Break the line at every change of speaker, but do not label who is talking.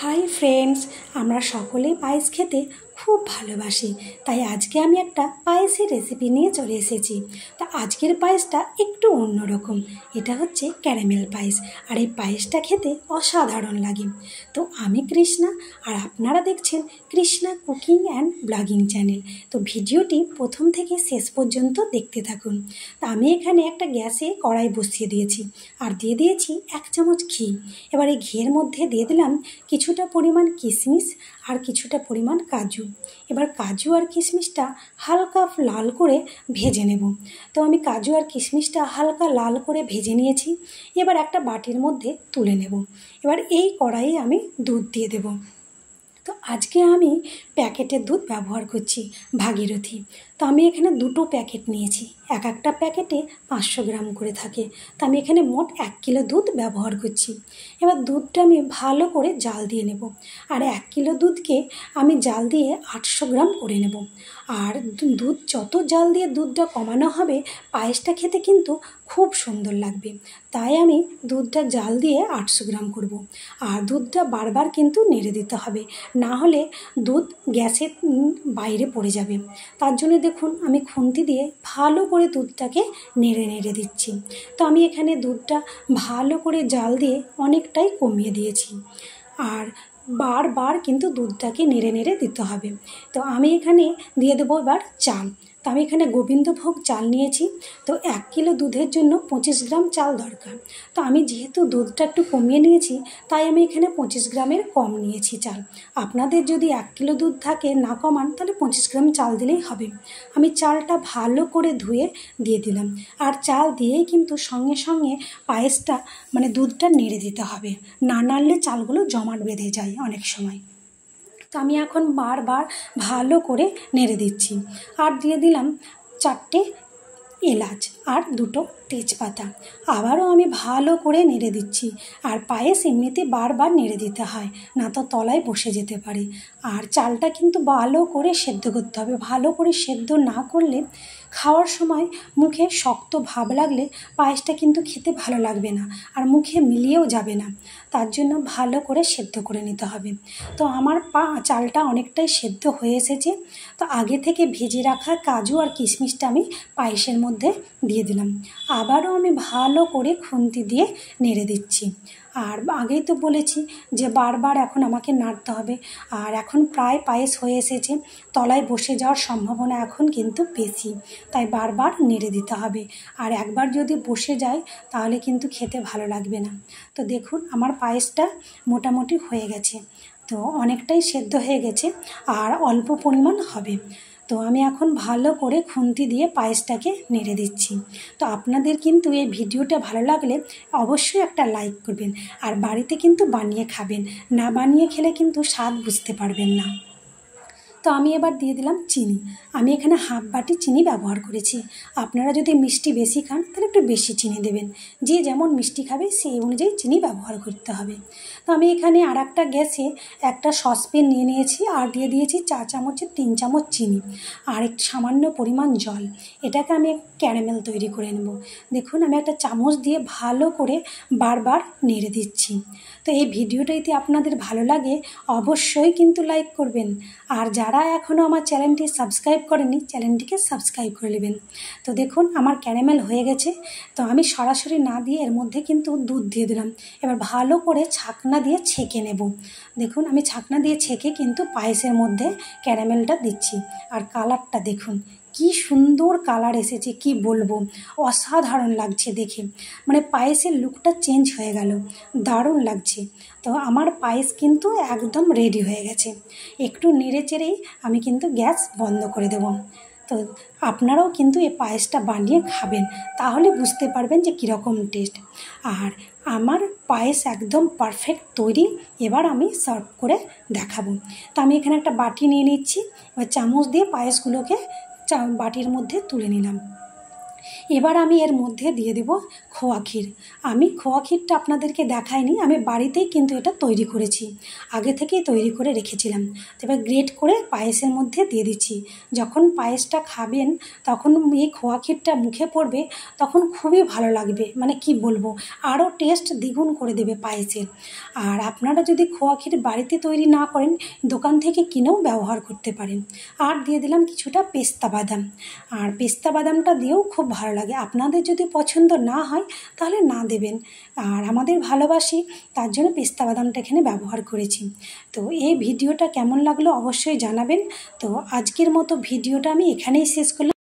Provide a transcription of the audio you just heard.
Hi friends, আমরা সকলেই পায়েস খেতে খুব ভালোবাসি। তাই আজকে আমি একটা পায়েসের রেসিপি নিয়ে চলে এসেছি। তা আজকের পায়েসটা একটু অন্যরকম। এটা হচ্ছে ক্যারামেল পায়েস, আর এই পায়েসটা খেতে অসাধারণ লাগে। তো আমি কৃষ্ণা, আর আপনারা দেখছেন Krishna cooking and blogging channel. তো ভিডিওটি প্রথম থেকে শেষ পর্যন্ত দেখতে থাকুন। তা আমি এখানে একটা গ্যাসে কড়াই বসিয়ে দিয়েছি, আর দিয়ে দিয়েছি 1 চামচ ঘি। এবার এই ঘিয়ের মধ্যে দিয়ে দিলাম কিছুটা পরিমাণ কিশমিশ আর কিছুটা পরিমাণ কাজু। এবার কাজু আর কিশমিশটা হালকা লাল করে ভেজে নেব। তো আমি কাজু আর কিশমিশটা হালকা লাল করে ভেজে নিয়েছি। এবার একটা বাটির মধ্যে তুলে নেব। এবার এই কড়াইয়ে আমি দুধ দিয়ে দেব। তো আজকে আমি প্যাকেটের দুধ ব্যবহার করছি, ভাগীরথী। তো আমি এখানে 2টো প্যাকেট নিয়েছি, একটা প্যাকেটে 500 গ্রাম করে থাকে। তো আমি এখানে মোট 1 কিলো দুধ ব্যবহার করছি। এবার দুধটা আমি ভালো করে জাল দিয়ে নেব, আর 1 কিলো দুধকে আমি জাল দিয়ে 800 গ্রাম করে নেব। আর দুধ যত জাল দিয়ে দুধটা কমানো হবে, পায়েসটা খেতে কিন্তু খুব সুন্দর লাগবে। তাই আমি দুধটা জাল দিয়ে 800 গ্রাম করব। আর দুধটা বারবার কিন্তু নেড়ে দিতে হবে, না হলে দুধ গ্যাসের বাইরে পড়ে যাবে। তার জন্য দেখুন আমি খুন্তি দিয়ে ভালো করে দুধটাকে নেড়ে নেড়ে দিচ্ছি। তো আমি এখানে দুধটা ভালো করে জাল দিয়ে অনেকটাই কমিয়ে দিয়েছি, আর বারবার কিন্তু দুধটাকে নেড়ে নেড়ে দিতে হবে। তো আমি এখানে দিয়ে দেবো এবার চাল। তো আমি এখানে গোবিন্দভোগ চাল নিয়েছি। তো 1 কিলো দুধের জন্য 25 গ্রাম চাল দরকার। তো আমি যেহেতু দুধটা একটু কমিয়ে নিয়েছি, তাই আমি এখানে 25 গ্রামের কম নিয়েছি চাল। আপনাদের যদি 1 কিলো দুধ থাকে না কমান, তাহলে 25 গ্রাম চাল দিলেই হবে। আমি চালটা ভালো করে ধুয়ে দিয়ে দিলাম, আর চাল দিয়েই কিন্তু সঙ্গে সঙ্গে পায়েসটা দুধটা নেড়ে দিতে হবে, না নাড়লে চালগুলো জমাট বেঁধে যায় অনেক সময়। তো আমি এখন বারবার ভালো করে নেড়ে দিচ্ছি, আর দিয়ে দিলাম 4টে এলাচ আর 2টো তেজপাতা। আবারও আমি ভালো করে নেড়ে দিচ্ছি। আর পায়েস এমনিতে বারবার নেড়ে দিতে হয়, না তো তলায় বসে যেতে পারে। আর চালটা কিন্তু ভালো করে সেদ্ধ করতে হবে। ভালো করে সেদ্ধ না করলে খাওয়ার সময় মুখে শক্ত ভাব লাগলে পায়েসটা কিন্তু খেতে ভালো লাগবে না, আর মুখে মিলিয়েও যাবে না। তার জন্য ভালো করে সেদ্ধ করে নিতে হবে। তো আমার চালটা অনেকটাই সেদ্ধ হয়ে এসেছে। তো আগে থেকে ভেজে রাখা কাজু আর কিশমিশটা আমি পায়েসের মধ্যে দিয়ে দিলাম। আবারও আমি ভালো করে খুন্তি দিয়ে নেড়ে দিচ্ছি। আর আগেই তো বলেছি যে বারবার এখন আমাকে নাড়তে হবে। আর এখন প্রায় পায়েস হয়ে এসেছে, তলায় বসে যাওয়ার সম্ভাবনা এখন কিন্তু বেশি, তাই বারবার নেড়ে দিতে হবে। আর একবার যদি বসে যায় তাহলে কিন্তু খেতে ভালো লাগবে না। তো দেখুন আমার পায়েসটা মোটামুটি হয়ে গেছে। তো অনেকটাই সেদ্ধ হয়ে গেছে, আর অল্প পরিমাণ হবে। তো আমি এখন ভালো করে খুন্তি দিয়ে পায়েসটাকে নেড়ে দিচ্ছি। তো আপনাদের কিন্তু এই ভিডিওটা ভালো লাগলে অবশ্যই একটা লাইক করবেন, আর বাড়িতে কিন্তু বানিয়ে খাবেন। না বানিয়ে খেলে কিন্তু স্বাদ বুঝতে পারবেন না। তো আমি এবার দিয়ে দিলাম চিনি। আমি এখানে হাফ বাটি চিনি ব্যবহার করেছি। আপনারা যদি মিষ্টি বেশি খান তাহলে একটু বেশি চিনি দেবেন। যে যেমন মিষ্টি খাবে সেই অনুযায়ী চিনি ব্যবহার করতে হবে। তো আমি এখানে আর একটা গ্যাসে একটা সসপ্যান নিয়ে নিয়েছি, আর দিয়ে দিয়েছি 4 চামচের 3 চামচ চিনি, আর একটু সামান্য পরিমাণ জল। এটাকে আমি ক্যারামেল তৈরি করে নেব। দেখুন আমি একটা চামচ দিয়ে ভালো করে বারবার নেড়ে দিচ্ছি। তো এই ভিডিওটা যদি আপনাদের ভালো লাগে অবশ্যই কিন্তু লাইক করবেন, আর যারা এখনও আমার চ্যানেলটি সাবস্ক্রাইব করেনি চ্যানেলটিকে সাবস্ক্রাইব করে নেবেন। তো দেখুন আমার ক্যারামেল হয়ে গেছে। তো আমি সরাসরি না দিয়ে এর মধ্যে কিন্তু দুধ দিয়ে দিলাম। এবার ভালো করে ছাকনা দিয়ে ছেঁকে নেব। দেখুন আমি ছাকনা দিয়ে ছেঁকে কিন্তু পায়েসের মধ্যে ক্যারামেলটা দিচ্ছি। আর কালারটা দেখুন কি সুন্দর কালার এসেছে, কি বলবো, অসাধারণ লাগছে দেখে। পায়েসের লুকটা চেঞ্জ হয়ে গেল, দারুণ লাগছে। তো আমার পায়েস কিন্তু একদম রেডি হয়ে গেছে। একটু নেড়ে চেড়েই আমি কিন্তু গ্যাস বন্ধ করে দেব। তো আপনারাও কিন্তু এই পায়েসটা বানিয়ে খাবেন, তাহলে বুঝতে পারবেন যে কীরকম টেস্ট। আর আমার পায়েস একদম পারফেক্ট তৈরি। এবার আমি সার্ভ করে দেখাবো। তো আমি এখানে একটা বাটি নিয়ে নিচ্ছি। এবার চামচ দিয়ে পায়েসগুলোকে বাটির মধ্যে তুলে নিলাম। এবার আমি এর মধ্যে দিয়ে দেব খোয়া ক্ষীর। আমি খোয়া ক্ষীরটা আপনাদেরকে দেখাইনি, আমি বাড়িতেই কিন্তু এটা তৈরি করেছি, আগে থেকেই তৈরি করে রেখেছিলাম। তবে গ্রেট করে পায়েসের মধ্যে দিয়ে দিচ্ছি। যখন পায়েসটা খাবেন তখন এই খোয়া ক্ষীরটা মুখে পড়বে, তখন খুবই ভালো লাগবে, মানে কি বলবো, আরও টেস্ট দ্বিগুণ করে দেবে পায়েসের। আর আপনারা যদি খোয়া ক্ষীর বাড়িতে তৈরি না করেন, দোকান থেকে কিনেও ব্যবহার করতে পারেন। আর দিয়ে দিলাম কিছুটা পেস্তা বাদাম, আর পেস্তা বাদামটা দিয়েও খুব ভালো লাগে। আপনাদের যদি পছন্দ না হয় তাহলে না দেবেন, আর আমাদের ভালোবাসি তার জন্য পেস্তা বাদামটা এখানে ব্যবহার করেছি। তো এই ভিডিওটা কেমন লাগলো অবশ্যই জানাবেন। তো আজকের মতো ভিডিওটা আমি এখানেই শেষ করলাম।